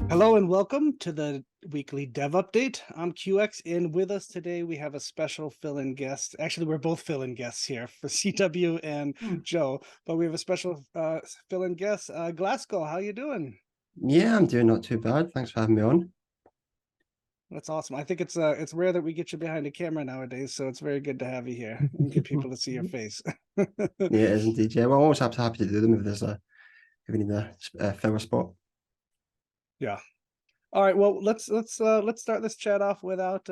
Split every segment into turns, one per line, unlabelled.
Hello and welcome to the weekly dev update. I'm QX, and with us today we have a special fill-in guest. Actually, we're both fill-in guests here for CW and Joe, but we have a special fill-in guest, Glasgow. How you doing?
Yeah, I'm doing not too bad. Thanks for having me on.
That's awesome. I think it's rare that we get you behind a camera nowadays, so it's very good to have you here and get people to see your face.
Yeah, it is indeed. Yeah, well, I'm always happy to do them if there's if we need a filler spot.
Yeah. All right, well, let's start this chat off without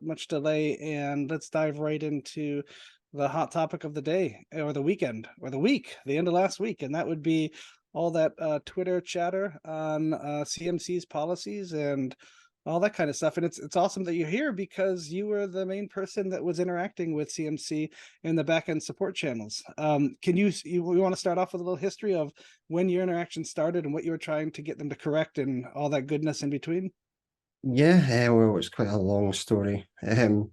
much delay, and let's dive right into the hot topic of the day, or the weekend, or the week, the end of last week, and that would be all that Twitter chatter on CMC's policies and all that kind of stuff. And it's awesome that you're here because you were the main person that was interacting with CMC in the backend support channels. Can you want to start off with a little history of when your interaction started and what you were trying to get them to correct and all that goodness in between?
Yeah, well, it's quite a long story. So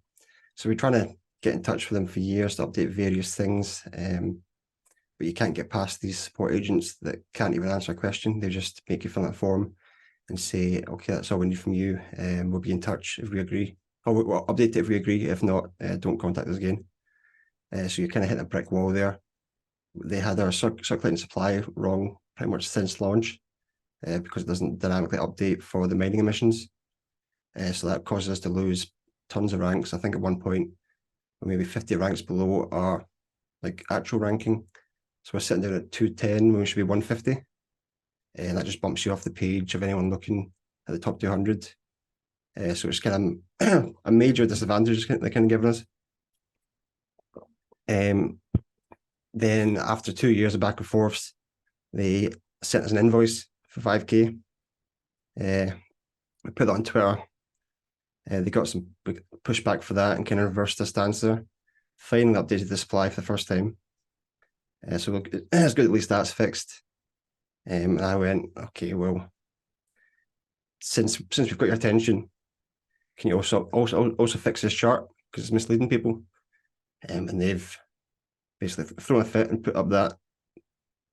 we're trying to get in touch with them for years to update various things. But you can't get past these support agents that can't even answer a question. They just make you fill out a form and say, okay, that's all we need from you. We'll be in touch if we agree. Or we'll update it if we agree. If not, don't contact us again. So you're kind of hitting a brick wall there. They had our circulating supply wrong pretty much since launch because it doesn't dynamically update for the mining emissions. So that causes us to lose tons of ranks. I think at one point, we're maybe 50 ranks below our like actual ranking. So we're sitting there at 210 when we should be 150. And that just bumps you off the page of anyone looking at the top 200. So it's kind of a major disadvantage they're kind of giving us. Then after 2 years of back and forths, they sent us an invoice for 5K. We put that on Twitter. They got some pushback for that and kind of reversed their stance there. Finally updated the supply for the first time. So it's good, at least that's fixed. And I went, okay, well, since we've got your attention, can you also fix this chart because it's misleading people? And they've basically thrown a fit and put up that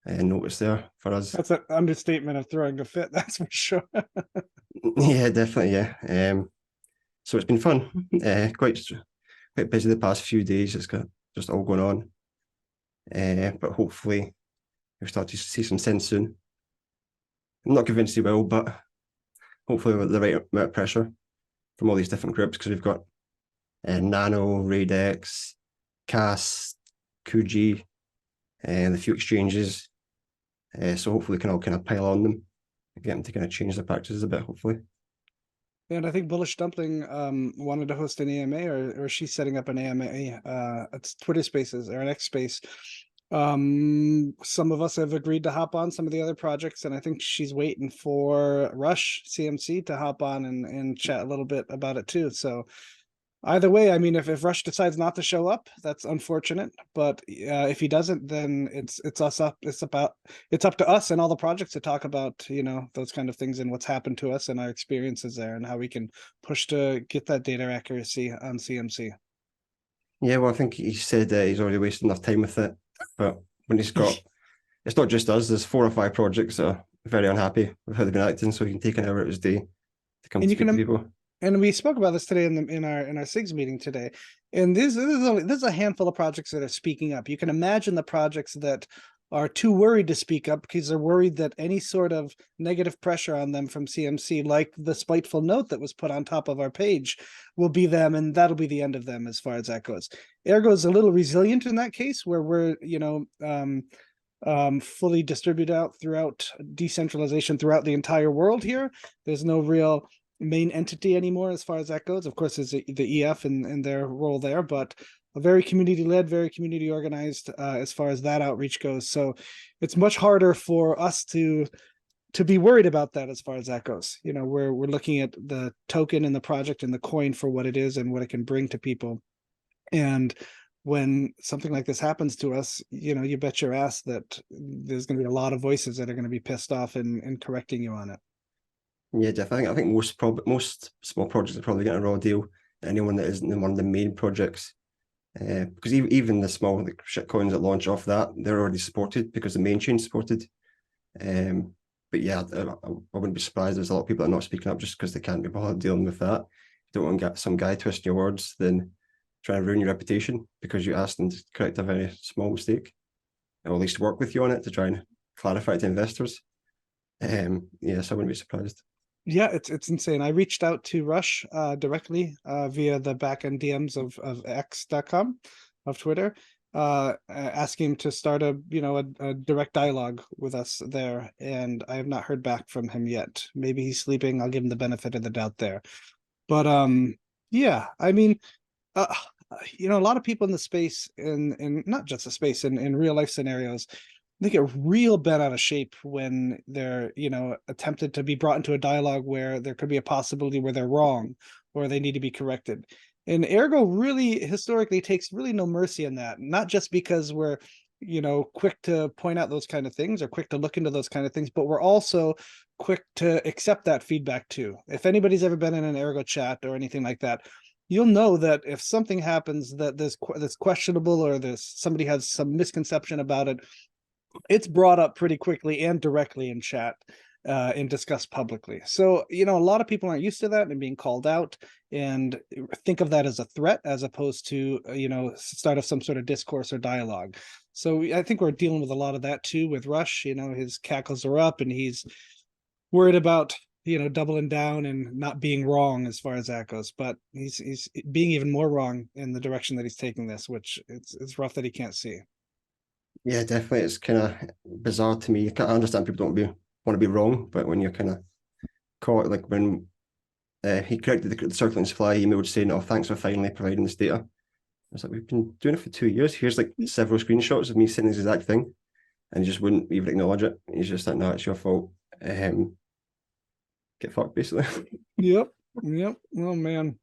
notice there for us.
That's an understatement of throwing a fit, that's for sure.
Yeah, definitely, yeah. So it's been fun. Quite busy the past few days. It's got just all going on. But hopefully we'll start to see some sense soon. I'm not convinced he will, but hopefully with the right amount of pressure from all these different groups, because we've got Nano, Radex, CAS, Kuji, and a few exchanges. So hopefully we can all kind of pile on them and get them to kind of change their practices a bit, hopefully.
And I think Bullish Dumpling wanted to host an AMA, or she's setting up an AMA. It's Twitter Spaces or an X Space. Some of us have agreed to hop on some of the other projects, and I think she's waiting for Rush CMC to hop on and chat a little bit about it too. So either way, I mean, if Rush decides not to show up, that's unfortunate. But if he doesn't, then it's up to us and all the projects to talk about, those kind of things and what's happened to us and our experiences there and how we can push to get that data accuracy on CMC.
Yeah, well, I think he said he's already wasted enough time with it. But when he's got, it's not just us. There's 4 or 5 projects that are very unhappy with how they've been acting. So he can take an hour out of his day to come speak to people.
And we spoke about this today in our SIGs meeting today. And this is a handful of projects that are speaking up. You can imagine the projects that are too worried to speak up because they're worried that any sort of negative pressure on them from CMC, like the spiteful note that was put on top of our page, will be them, and that'll be the end of them as far as that goes. Ergo is a little resilient in that case, where we're fully distributed out throughout decentralization throughout the entire world here. There's no real main entity anymore as far as that goes. Of course, there's the EF and their role there, but a very community-led, very community-organized as far as that outreach goes. So it's much harder for us to be worried about that as far as that goes. We're looking at the token and the project and the coin for what it is and what it can bring to people. And when something like this happens to us, you bet your ass that there's going to be a lot of voices that are going to be pissed off and correcting you on it.
Yeah, definitely. I think most small projects are probably getting a raw deal. Anyone that isn't in one of the main projects Because even the small shit coins that launch off that, they're already supported because the main chain's supported. But yeah, I wouldn't be surprised there's a lot of people that are not speaking up just because they can't be bothered dealing with that. If you don't want to get some guy twisting your words, then try and ruin your reputation because you asked them to correct a very small mistake, or at least work with you on it to try and clarify it to investors. Yes, I wouldn't be surprised.
Yeah, it's insane. I reached out to Rush directly via the backend DMs of X.com, of Twitter, asking him to start a direct dialogue with us there, and I have not heard back from him yet. Maybe he's sleeping. I'll give him the benefit of the doubt there. But yeah, I mean, uh, a lot of people in the space, in not just the space, in real life scenarios, they get real bent out of shape when they're attempted to be brought into a dialogue where there could be a possibility where they're wrong or they need to be corrected. And Ergo really historically takes really no mercy in that, not just because we're quick to point out those kind of things or quick to look into those kind of things, but we're also quick to accept that feedback too. If anybody's ever been in an Ergo chat or anything like that, you'll know that if something happens that's questionable or somebody has some misconception about it, it's brought up pretty quickly and directly in chat and discussed publicly. So, a lot of people aren't used to that and being called out and think of that as a threat as opposed to, start of some sort of discourse or dialogue. So I think we're dealing with a lot of that too with Rush. His cackles are up and he's worried about, doubling down and not being wrong as far as that goes. But he's being even more wrong in the direction that he's taking this, which it's rough that he can't see.
Yeah, definitely. It's kind of bizarre to me. I understand people don't want to be wrong, but when you're kind of caught, like when he corrected the circulating supply email saying, "Oh, thanks for finally providing this data." I was like, "We've been doing it for 2 years. Here's like several screenshots of me saying this exact thing," and he just wouldn't even acknowledge it. He's just like, "No, it's your fault." Get fucked, basically.
Yep. Oh man.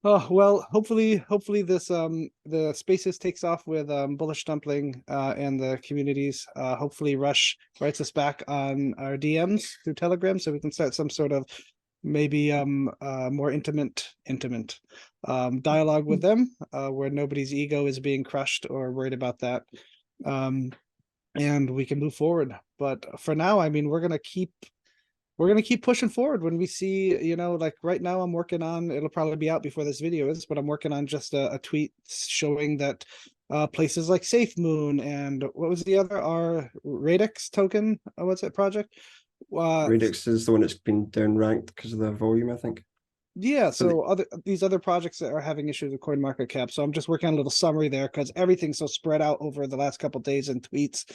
Oh well, hopefully this the spaces takes off with Bullish Dumpling and the communities. Hopefully Rush writes us back on our DMs through Telegram so we can start some sort of maybe more intimate dialogue with them where nobody's ego is being crushed or worried about that. And we can move forward. But for now, I mean, we're gonna keep pushing forward when we see, like right now I'm working on, it'll probably be out before this video is, but I'm working on just a tweet showing that places like Safe Moon and what was the other, our Radix token, what's it project?
Radix is the one that's been downranked because of the volume, I think.
Yeah,
So
so these other projects that are having issues with CoinMarketCap. So I'm just working on a little summary there because everything's so spread out over the last couple of days in tweets.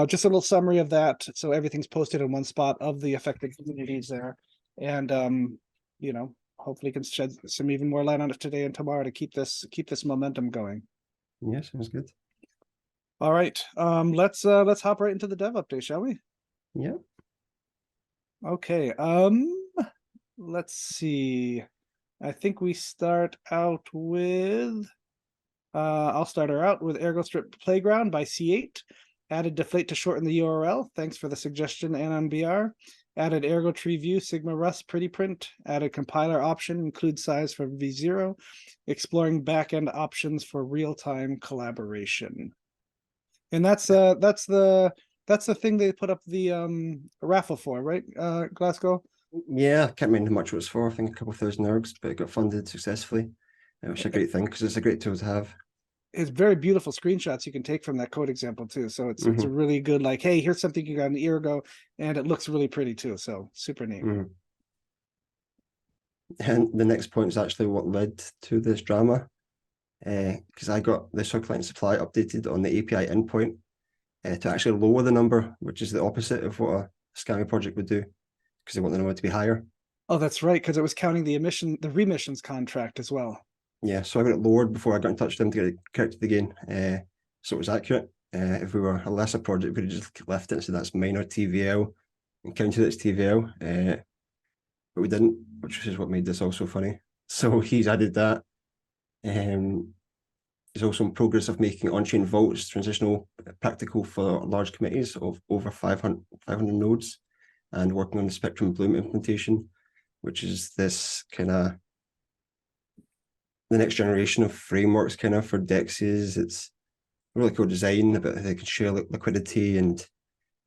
Just a little summary of that. So everything's posted in one spot of the affected communities there. And hopefully can shed some even more light on it today and tomorrow to keep this momentum going.
yeah, sounds good.
All right. Let's hop right into the dev update, shall we?
Yeah.
Okay. Let's see. I think we start out with I'll start her out with Ergoscript Playground by C8. Added deflate to shorten the URL. Thanks for the suggestion, AnonBR. Added Ergo tree view, Sigma Rust pretty print. Added compiler option, include size for V0. Exploring backend options for real-time collaboration. And that's the thing they put up the raffle for, right? Glasgow?
Yeah, I can't remember how much it was for. I think a couple thousand ergs, but it got funded successfully. Which is a great thing because it's a great tool to have.
It's very beautiful screenshots you can take from that code example too. So it's a really good, like, hey, here's something you got an year ago, and it looks really pretty too. So super neat.
And the next point is actually what led to this drama, because I got the circulating supply updated on the API endpoint to actually lower the number, which is the opposite of what a scammy project would do, because they want the number to be higher.
Oh, that's right, because it was counting the remissions contract as well.
Yeah, so I got it lowered before I got in touch with them to get it corrected again, so it was accurate. If we were a lesser project, we could have just left it, so that's minor TVL and counted it as TVL, but we didn't, which is what made this also funny. So he's added that. There's also in progress of making on-chain vaults transitional practical for large committees of over 500 nodes, and working on the Spectrum Bloom implementation, which is this kind of the next generation of frameworks kind of for dexes. It's a really cool design about how they can share liquidity and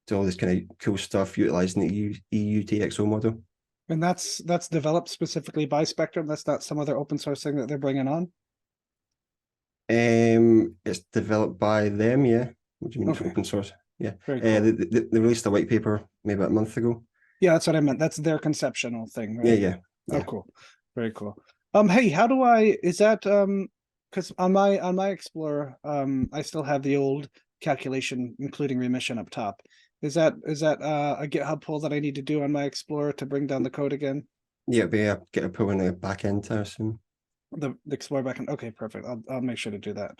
do all this kind of cool stuff utilizing the EU TXO model.
And that's developed specifically by Spectrum. That's not some other open source thing that they're bringing on.
It's developed by them, yeah. What do you mean it's
Okay.
open source? Yeah.
Very cool.
They released a white paper maybe about a month ago.
Yeah, that's what I meant. That's their conceptual thing,
Yeah,
right?
yeah,
Oh,
yeah.
cool. Very cool. Hey, how do is that because on my Explorer, I still have the old calculation, including remission up top. Is that a GitHub pull that I need to do on my Explorer to bring down the code again?
Yeah, get a pull in the back end, I assume.
The Explorer backend. Okay, perfect. I'll make sure to do that.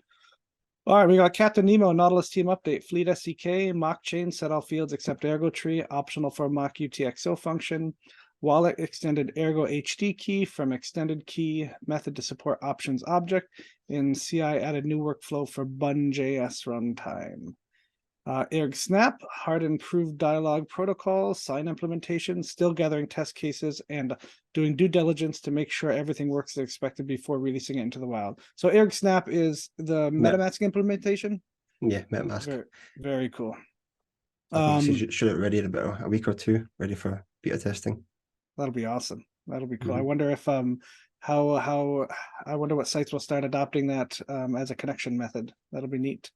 All right, we got Captain Nemo, Nautilus team update, Fleet SDK, mock chain, set all fields except Ergo tree, optional for mock UTXO function, wallet extended Ergo HD key from extended key method to support options object, and CI added new workflow for Bun.js runtime. Erg Snap, hard improved dialogue protocol, sign implementation, still gathering test cases and doing due diligence to make sure everything works as expected before releasing it into the wild. So Erg Snap is the MetaMask implementation.
Yeah, MetaMask.
Very, very cool.
I think you should have it ready in about a week or two, ready for beta testing.
That'll be awesome. That'll be cool. I
Mhm.
wonder if how I wonder what sites will start adopting that as a connection method. That'll be neat.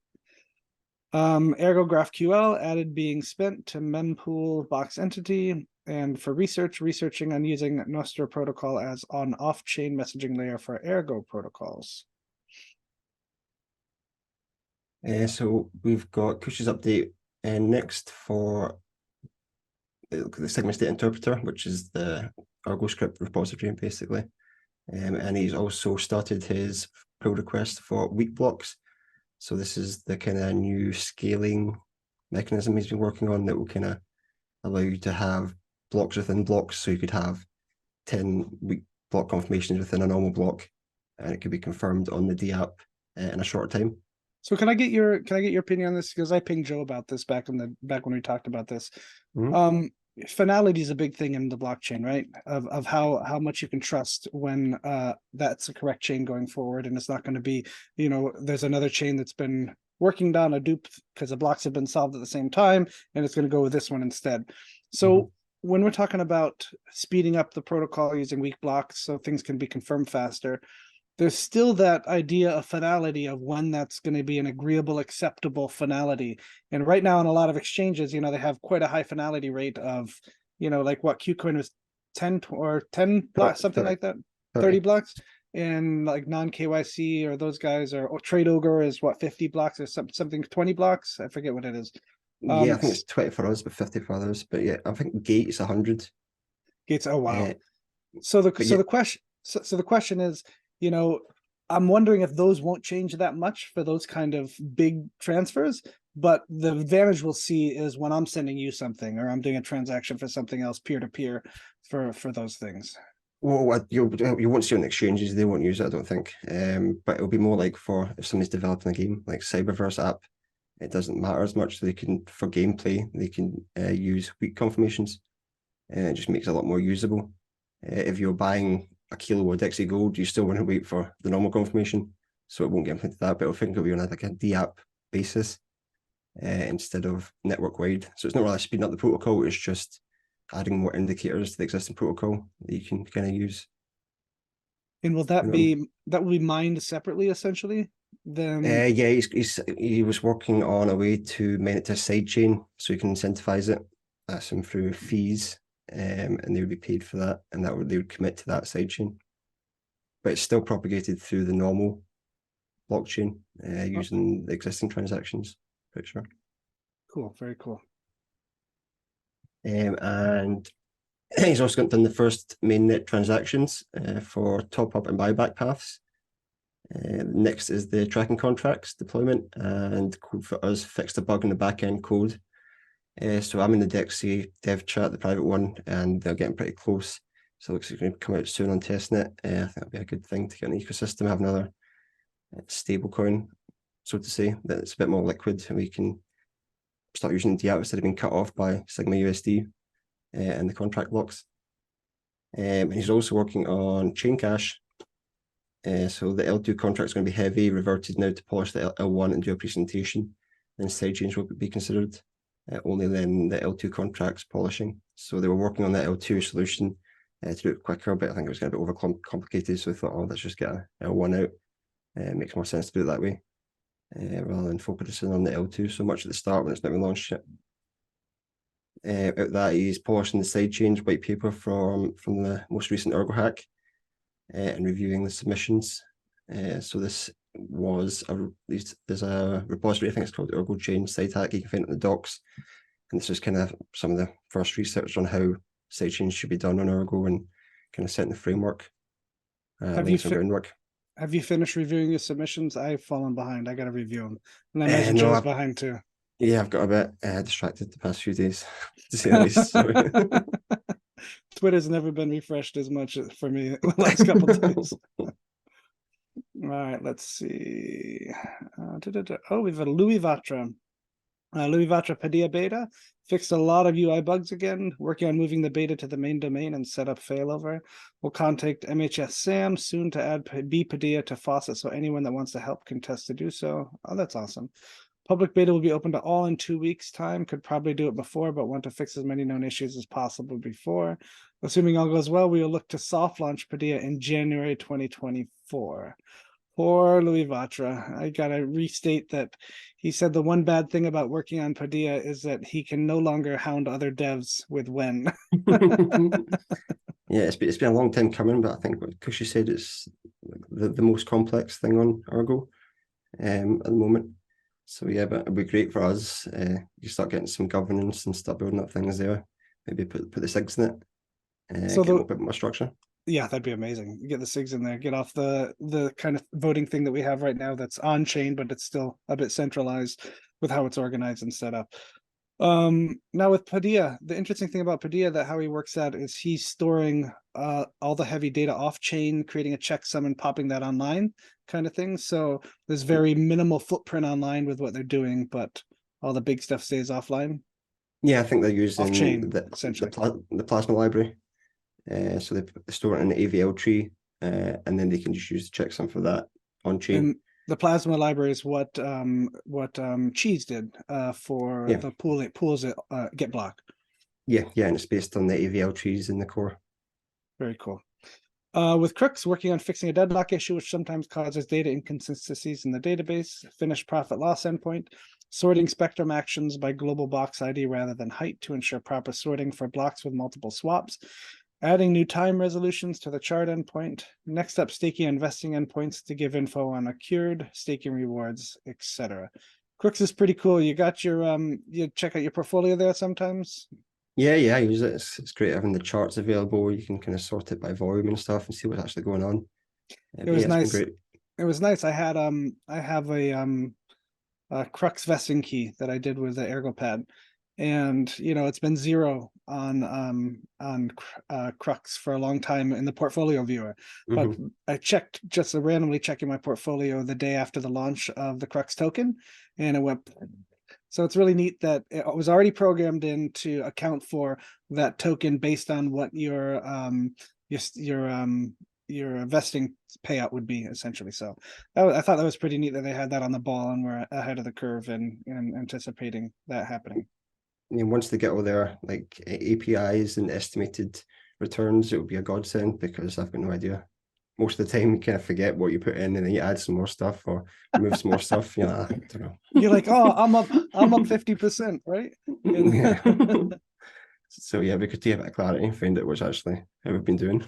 Ergo GraphQL added being spent to mempool box entity, and for researching on using Nostr protocol as on off-chain messaging layer for Ergo protocols.
So we've got Kushti's update next for the Sigma State Interpreter, which is the Ergoscript repository, basically. And he's also started his pull request for weak blocks. So this is the kind of new scaling mechanism he's been working on that will kind of allow you to have blocks within blocks. So you could have 10 weak block confirmations within a normal block, and it could be confirmed on the DApp in a short time.
So can I get your opinion on this? Because I pinged Joe about this back when we talked about this.
Mhm.
Finality is a big thing in the blockchain, right? Of how much you can trust when that's the correct chain going forward, and it's not going to be, there's another chain that's been working down a dupe because the blocks have been solved at the same time, and it's going to go with this one instead. So when we're talking about speeding up the protocol using weak blocks so things can be confirmed faster, there's still that idea of finality of when that's going to be an agreeable, acceptable finality. And right now in a lot of exchanges, they have quite a high finality rate of, like what KuCoin was 10 or 10 blocks, something
30.
like that, 30 blocks. And like non-KYC or those guys or Trade Ogre is what, 50 blocks or something, 20 blocks? I forget what it is.
Yeah, I think it's 20 for us, but 50 for others. But yeah, I think Gate is 100.
Gates, oh wow.
Uh,
The question is, I'm wondering if those won't change that much for those kind of big transfers, but the advantage we'll see is when I'm sending you something or I'm doing a transaction for something else peer to peer for those things.
Well, you won't see on exchanges, they won't use it, I don't think. But it'll be more like for if somebody's developing a game, like Cyberverse app, it doesn't matter as much. They can, for gameplay, they can use weak confirmations, and it just makes it a lot more usable. If you're buying a kilo of Dixie Gold, you still want to wait for the normal confirmation, so it won't get implemented that, but I think it'll be on like a DApp basis instead of network wide. So it's not really speeding up the protocol, it's just adding more indicators to the existing protocol that you can kind of use.
And will that be mined separately essentially? Then
yeah, he was working on a way to mine it to a side chain so you can incentivize it. That's him through fees, and they would be paid for that, and they would commit to that side chain. But it's still propagated through the normal blockchain using the existing transactions. Pretty sure.
Cool, very cool.
And he's also done the first mainnet transactions for top up and buyback paths. Next is the tracking contracts deployment, and Code for Us fixed a bug in the backend code. So I'm in the Dexy dev chat, the private one, and they're getting pretty close. So it looks like it's going to come out soon on testnet. I think that'll be a good thing to get an ecosystem, have another stable coin, so to say, that's a bit more liquid, and we can start using DApp instead of being cut off by Sigma USD and the contract blocks. And he's also working on chain cache, So the L2 contract is going to be heavy, reverted now to polish the L1 and do a presentation. Then side change will be considered. Only then the L2 contracts polishing. So they were working on the L2 solution to do it quicker, but I think it was going to be overcomplicated. So they thought, oh, let's just get a L1 out. It makes more sense to do it that way rather than focusing on the L2 so much at the start when it's not been launched yet. Out that he's polishing the side change white paper from the most recent Ergo hack and reviewing the submissions. So this was there's a repository, I think it's called Ergo Change Side Hack, you can find it in the docs. And this is kind of some of the first research on how side change should be done on Ergo and kind of setting the framework. Links and groundwork.
Have you finished reviewing your submissions? I've fallen behind. I got to review them. And I imagine
No,
Joe's behind too.
Yeah, I've got a bit distracted the past few days, to say the least.
Twitter's never been refreshed as much for me the last couple of days. All right, let's see. Oh, we have a Luivatra. Luivatra Paideia beta fixed a lot of UI bugs again, working on moving the beta to the main domain and set up failover. We'll contact MHS Sam soon to add Paideia to Faucet, so anyone that wants to help can test to do so. Oh, that's awesome. Public beta will be open to all in 2 weeks' time. Could probably do it before, but want to fix as many known issues as possible before. Assuming all goes well, we will look to soft launch Paideia in January 2024. Poor Luivatra. I gotta restate that he said the one bad thing about working on Paideia is that he can no longer hound other devs with when.
Yeah, it's been a long time coming, but I think what Kushti said it's the most complex thing on Ergo at the moment. So yeah, but it'd be great for us. You start getting some governance and start building up things there. Maybe put the SIGs in it. So get a bit more structure.
Yeah, that'd be amazing. Get the SIGs in there. Get off the kind of voting thing that we have right now that's on chain, but it's still a bit centralized with how it's organized and set up. Now with Paideia, the interesting thing about Paideia that how he works at is he's storing all the heavy data off chain, creating a checksum and popping that online kind of thing. So there's very minimal footprint online with what they're doing, but all the big stuff stays offline.
Yeah, I think they're using
off-chain,
the plasma library. So they store it in the AVL tree, and then they can just use the checksum for that on chain.
And the plasma library is what Cheese did for the pools that get blocked.
Yeah, and it's based on the AVL trees in the core.
Very cool. With CRUX working on fixing a deadlock issue, which sometimes causes data inconsistencies in the database, finished profit loss endpoint, sorting spectrum actions by global box ID rather than height to ensure proper sorting for blocks with multiple swaps, adding new time resolutions to the chart endpoint, next up staking and investing endpoints to give info on accrued, staking rewards, etc. CRUX is pretty cool. You got your you check out your portfolio there sometimes.
Yeah, I use it. It's great having the charts available where you can kind of sort it by volume and stuff and see what's actually going on.
It was nice. It was nice. I have a CRUX vesting key that I did with the Ergo pad, and it's been 0 on CRUX for a long time in the portfolio viewer. But I checked just randomly checking my portfolio the day after the launch of the CRUX token, and it went. So it's really neat that it was already programmed in to account for that token based on what your vesting payout would be essentially. So I thought that was pretty neat that they had that on the ball and were ahead of the curve and anticipating that happening.
And once they get all their like APIs and estimated returns, it will be a godsend because I've got no idea. Most of the time you kind of forget what you put in and then you add some more stuff or remove some more stuff. You're like, I don't know.
You're like, oh, I'm up 50%, right?
Yeah. So yeah, we could get a bit of clarity and find out what's actually how we've been doing.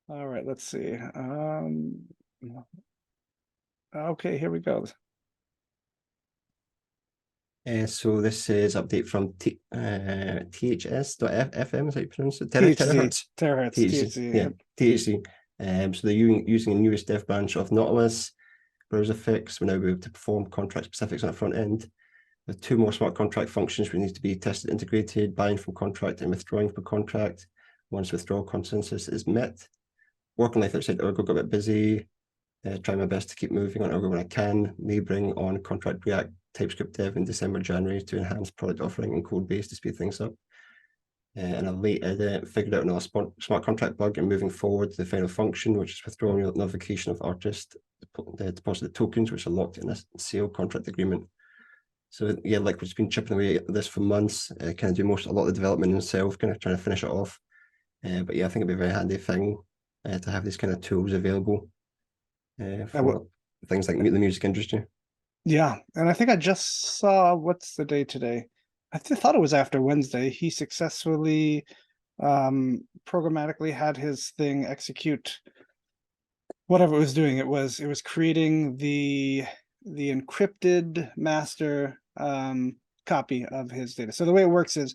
All right, let's see. Okay, here we go.
So this is update from THS.fm, is that you pronounce it?
Terahertz.
THC. So they're using the newest dev branch of Nautilus browser fix. We're now able to perform contract specifics on the front end. With 2 more smart contract functions which need to be tested, integrated, buying from contract and withdrawing from contract once withdrawal consensus is met. Working life outside Ergo got a bit busy. Try my best to keep moving on Ergo when I can. May bring on contract React TypeScript dev in December, January to enhance product offering and code base to speed things up. in a late edit, figured out another smart contract bug, and moving forward to the final function, which is withdrawing your notification of artist deposit tokens, which are locked in a sale contract agreement. So yeah, like we've been chipping away at this for months, kind of do a lot of the development himself, kind of trying to finish it off. But yeah, I think it'd be a very handy thing to have these kind of tools available for things like the music industry.
Yeah, and I think I just saw, what's the day today? I thought it was after Wednesday. He successfully programmatically had his thing execute whatever it was doing. It was creating the encrypted master copy of his data. So the way it works is,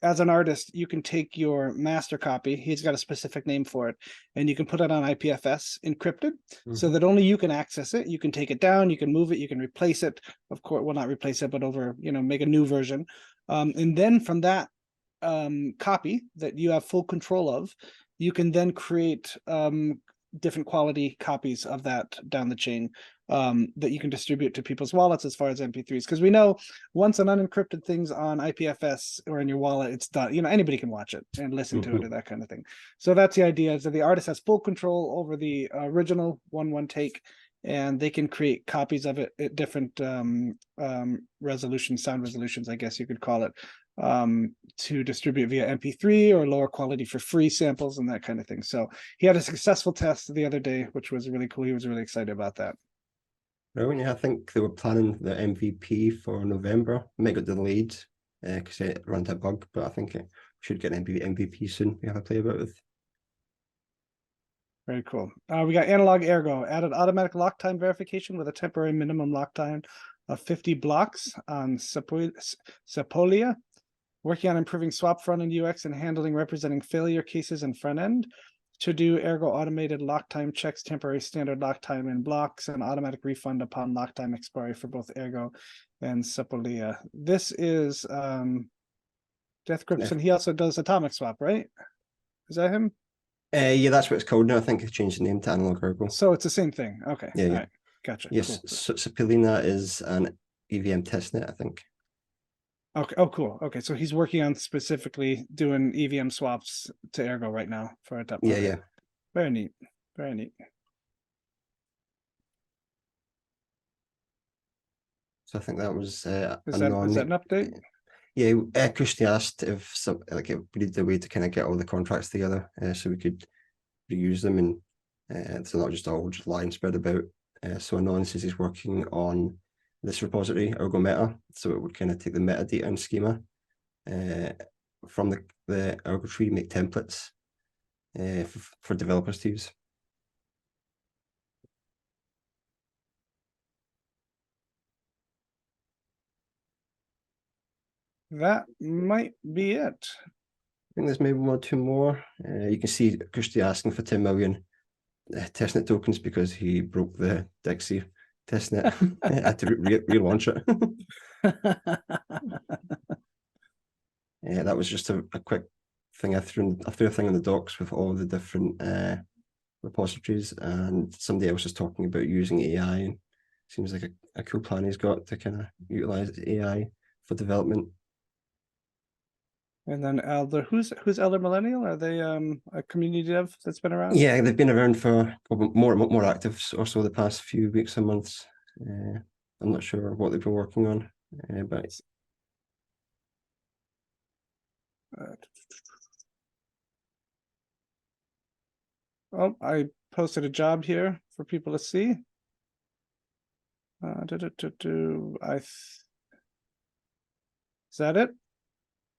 as an artist, you can take your master copy, he's got a specific name for it, and you can put it on IPFS encrypted so that only you can access it. You can take it down, you can move it, you can replace it, of course, well, not replace it, but make a new version. And then from that copy that you have full control of, you can then create different quality copies of that down the chain that you can distribute to people's wallets as far as MP3s. Because we know once an unencrypted thing's on IPFS or in your wallet, it's done. Anybody can watch it and listen to it or that kind of thing. So that's the idea, is that the artist has full control over the original one take, and they can create copies of it at different resolutions, sound resolutions, I guess you could call it, to distribute via MP3 or lower quality for free samples and that kind of thing. So he had a successful test the other day, which was really cool. He was really excited about that.
Right, yeah, I think they were planning the MVP for November. It might get delayed because it ran into a bug, but I think it should get an MVP soon. We have to play about with.
Very cool. We got Analog Ergo, added automatic lock time verification with a temporary minimum lock time of 50 blocks on Sepolia. Working on improving swap front end UX and handling representing failure cases in front end. To do Ergo automated lock time checks, temporary standard lock time in blocks, and automatic refund upon lock time expiry for both Ergo and Sepolia. This is Death Grips, and he also does atomic swap, right? Is that him?
Yeah, that's what it's called now. I think they changed the name to Analog Ergo.
So it's the same thing. Okay.
Yeah,
All
yeah.
right. Gotcha.
Yes,
cool.
Sapilina is an EVM testnet, I think.
Okay. Oh, cool. Okay, so he's working on specifically doing EVM swaps to Ergo right now for a top.
Yeah,
okay.
yeah.
Very neat. Very neat.
So I think that was
is that an update?
Yeah, Kushti asked if we needed a way to kind of get all the contracts together so we could reuse them, and so not just all just lying spread about. So Anon says he's working on this repository, Ergo Meta, so it would kind of take the metadata and schema from the Ergo tree, make templates for developers to use.
That might be it.
I think there's maybe one or two more. You can see Kushti asking for 10 million testnet tokens because he broke the Dixie testnet. Had to relaunch it. Yeah, that was just a quick thing. I threw a thing in the docs with all the different repositories, and somebody else is talking about using AI, and seems like a cool plan he's got to kind of utilize AI for development.
And then Elder, who's Elder Millennial? Are they a community dev that's been around?
Yeah, they've been around for more active or so the past few weeks and months. I'm not sure what they've been working on, but
oh, I posted a job here for people to see. Is that it,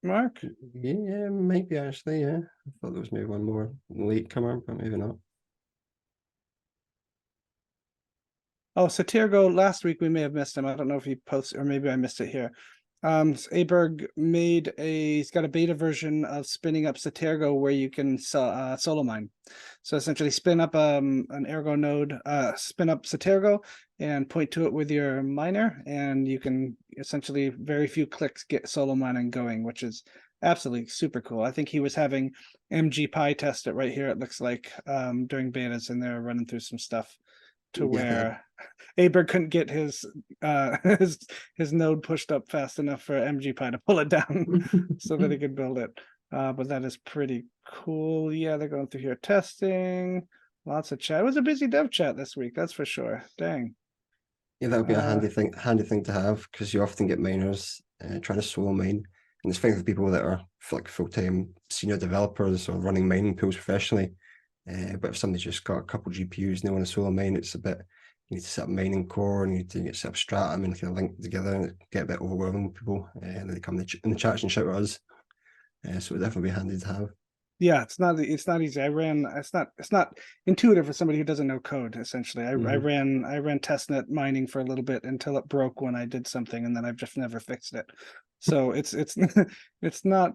Mark?
Yeah, maybe actually, yeah. I thought there was maybe one more latecomer, but maybe not.
Oh, Satergo, last week we may have missed him. I don't know if he posted, or maybe I missed it here. Aberg he's got a beta version of spinning up Satergo where you can solo mine. So essentially spin up an Ergo node, spin up Satergo and point to it with your miner, and you can essentially very few clicks get solo mining going, which is absolutely super cool. I think he was having MGPy test it right here, it looks like, during betas, and they're running through some stuff to where Aberg couldn't get his node pushed up fast enough for MGPy to pull it down so that he could build it. But that is pretty cool. Yeah, they're going through here testing. Lots of chat. It was a busy dev chat this week, that's for sure. Dang.
Yeah, that would be a
Uh,
handy thing to have, because you often get miners trying to solo mine, and it's fine for people that are like full-time senior developers or running mining pools professionally. But if somebody's just got a couple GPUs and they want to solo mine, it's a bit, you need to set up mining core, and you need to get set up stratum and kind of link together, and it get a bit overwhelming with people. And then they come in the chats and shout at us. So it would definitely be handy to have.
yeah, it's not easy. It's not intuitive for somebody who doesn't know code, essentially. I ran testnet mining for a little bit until it broke when I did something, and then I've just never fixed it. So it's it's not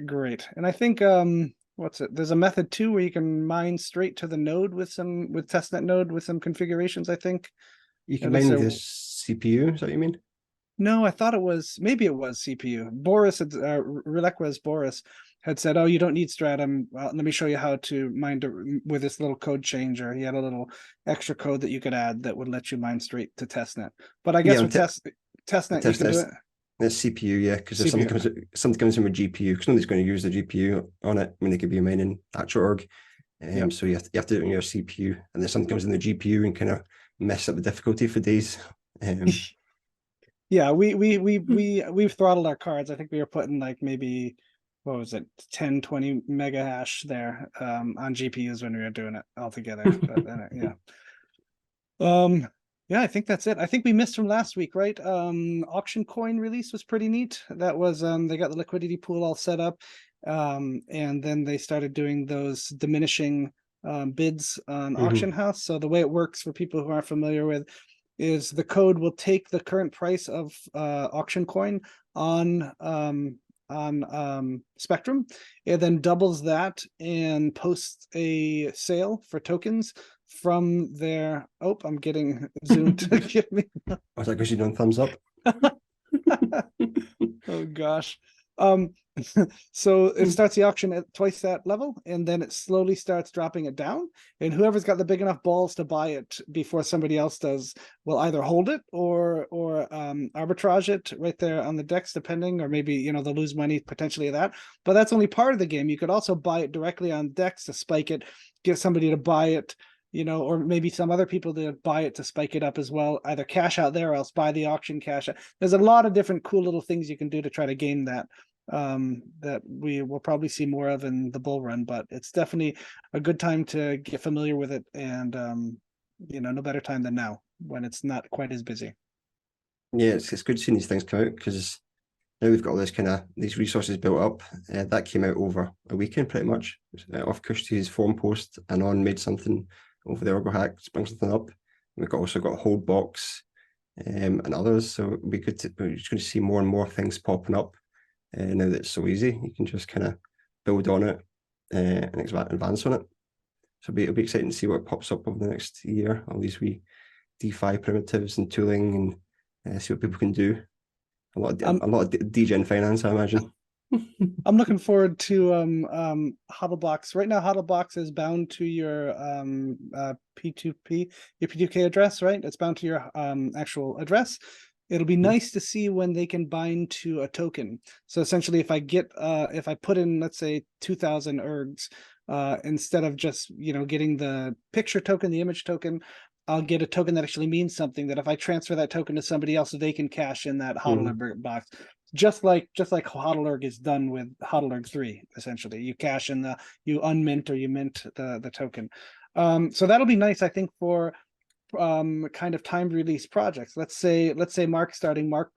great. And I think what's it? There's a method too where you can mine straight to the node with testnet node with some configurations, I think.
You can
At least
mine with
there.
this CPU, is that what you mean?
No, I thought maybe it was CPU. Boris had Relecquez Boris had said, "Oh, you don't need Stratum. Let me show you how to mine with this little code changer." He had a little extra code that you could add that would let you mine straight to testnet. But I guess
Yeah,
with testnet, you can do
testnet
it.
it's CPU, yeah, because if
CPU.
something comes in with GPU, because nobody's going to use the GPU on it. I mean, they could be mining actual org.
Yep.
So you have to do it on your CPU, and then something comes in the GPU and kind of mess up the difficulty for days.
Yeah, we've throttled our cards. I think we were putting like maybe what was it, 10, 20 mega hash there on GPUs when we were doing it all together. But yeah. Yeah, I think that's it. I think we missed from last week, right? Auction coin release was pretty neat. That was they got the liquidity pool all set up. And then they started doing those diminishing bids on auction house. So the way it works for people who aren't familiar with is the code will take the current price of auction coin on Spectrum. It then doubles that and posts a sale for tokens from their. Oh, I'm getting Zoom to give me.
I was like, because you done thumbs up.
Oh gosh. So it starts the auction at twice that level, and then it slowly starts dropping it down. And whoever's got the big enough balls to buy it before somebody else does will either hold it or arbitrage it right there on the decks, depending, or maybe they'll lose money potentially of that. But that's only part of the game. You could also buy it directly on decks to spike it, get somebody to buy it, or maybe some other people to buy it to spike it up as well, either cash out there or else buy the auction cash out. There's a lot of different cool little things you can do to try to game that that we will probably see more of in the bull run, but it's definitely a good time to get familiar with it, and no better time than now when it's not quite as busy.
Yeah, it's good seeing these things come out, because now we've got all this these resources built up. That came out over a weekend pretty much. Off Kushti's forum post, Anon made something over the Ergo hack, sprung something up. We've also got a hold box and others. So we're just going to see more and more things popping up now that it's so easy. You can just kind of build on it and advance on it. So it'll be exciting to see what pops up over the next year. All these wee DeFi primitives and tooling, and see what people can do. A lot of degen finance, I imagine.
I'm looking forward to HODLBox. Right now, HODLBox is bound to your P2P, your P2K address, right? It's bound to your actual address. It'll be nice to see when they can bind to a token. So essentially, if I put in, let's say, 2,000 ergs, instead of just getting the picture token, the image token, I'll get a token that actually means something, that if I transfer that token to somebody else, they can cash in that HODL box. Just like HODLerg is done with HODLerg 3, essentially. You cash in you unmint or you mint the token. So that'll be nice, I think, for kind of timed release projects. Let's say Mark's starting Mark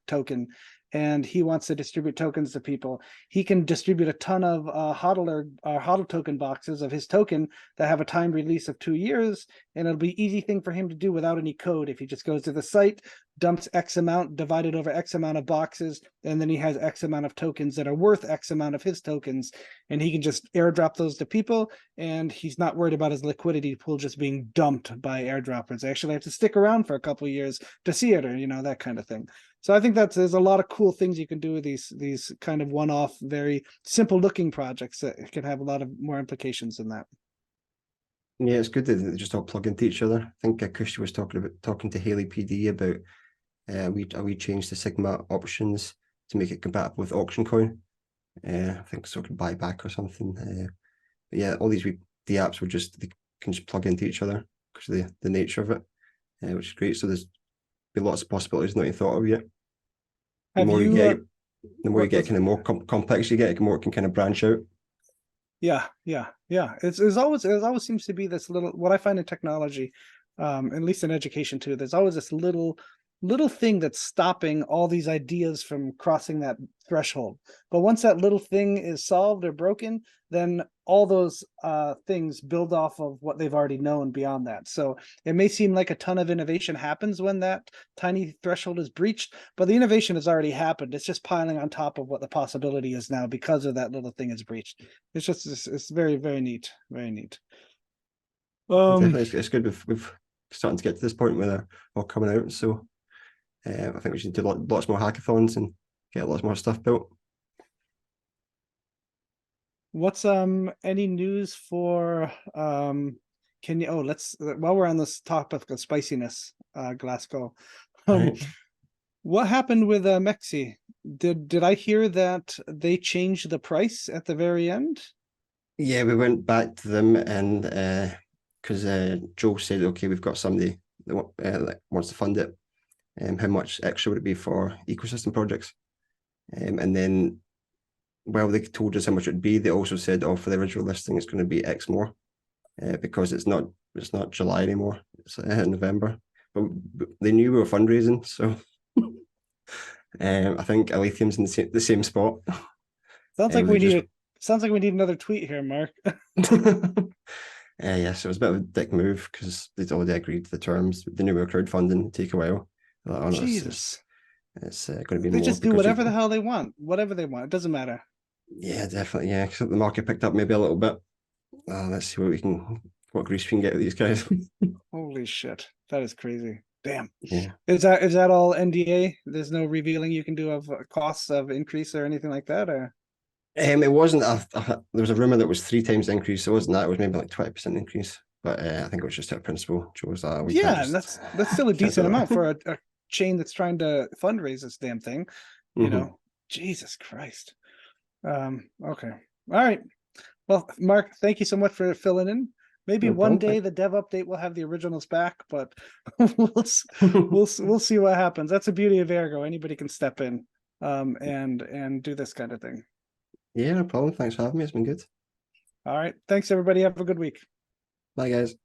token, and he wants to distribute tokens to people. He can distribute a ton of HODL token boxes of his token that have a timed release of 2 years, and it'll be easy thing for him to do without any code. If he just goes to the site, dumps X amount, divided over X amount of boxes, and then he has X amount of tokens that are worth X amount of his tokens, and he can just airdrop those to people, and he's not worried about his liquidity pool just being dumped by airdroppers. They actually have to stick around for a couple of years to see it, or that kind of thing. So I think there's a lot of cool things you can do with these kind of one-off, very simple looking projects that can have a lot of more implications than that.
Yeah, it's good that they just all plug into each other. I think Kushti was talking to Haley PD about we changed the Sigma options to make it compatible with auction coin. I think so could buy back or something. But yeah, all these the apps they can just plug into each other because of the nature of it, which is great. So there's be lots of possibilities not even thought of yet. The
Have
more you
you?
get, the more you
What
get
was?
kind of more complex you get, the more it can kind of branch out.
Yeah, yeah, yeah. It's always it always seems to be this little what I find in technology, at least in education too. There's always this little thing that's stopping all these ideas from crossing that threshold. But once that little thing is solved or broken, then all those things build off of what they've already known beyond that. So it may seem like a ton of innovation happens when that tiny threshold is breached, but the innovation has already happened. It's just piling on top of what the possibility is now because of that little thing is breached. It's very, very neat. Very neat.
Definitely, it's good. We've starting to get to this point where they're all coming out. So I think we should do lots more hackathons and get lots more stuff built.
What's any news for can you let's while we're on this topic of spiciness, Glasgow.
Right.
What happened with Mexi? Did I hear that they changed the price at the very end?
Yeah, we went back to them and because Joe said, okay, we've got somebody that wants to fund it. How much extra would it be for ecosystem projects? And then, well, they told us how much it would be. They also said, oh, for the original listing, it's going to be X more because it's not July anymore. It's November. But they knew we were fundraising, so I think Aletheium's in the same spot.
Sounds like
We
we
just
need sounds like we need another tweet here, Mark.
yes, it was a bit of a dick move because they'd already agreed to the terms. They knew we were crowdfunding, it'd take a while. Like, oh, no,
Jesus.
it's going to be
They
more
just do
because
whatever the hell they want. Whatever they want. It doesn't matter.
yeah, definitely, yeah. Because the market picked up maybe a little bit. Let's see what grease we can get with these guys.
Holy shit. That is crazy. Damn.
Yeah.
Is that all NDA? There's no revealing you can do of costs of increase or anything like that, or
It wasn't there was a rumor that was 3 times the increase. It wasn't that. It was maybe like 20% increase. But I think it was just out of principle. Joe was we can't
yeah, and
just
that's still a
can't do
decent amount
that.
for a chain that's trying to fundraise this damn thing. You
Mhm.
know, Jesus Christ. Okay. All right. Well, Mark, thank you so much for filling in. Maybe
No
one
problem.
day the dev update will have the originals back, but we'll see what happens. That's the beauty of Ergo. Anybody can step in and do this kind of thing.
Yeah, no problem. Thanks for having me. It's been good.
All right. Thanks everybody. Have a good week.
Bye, guys.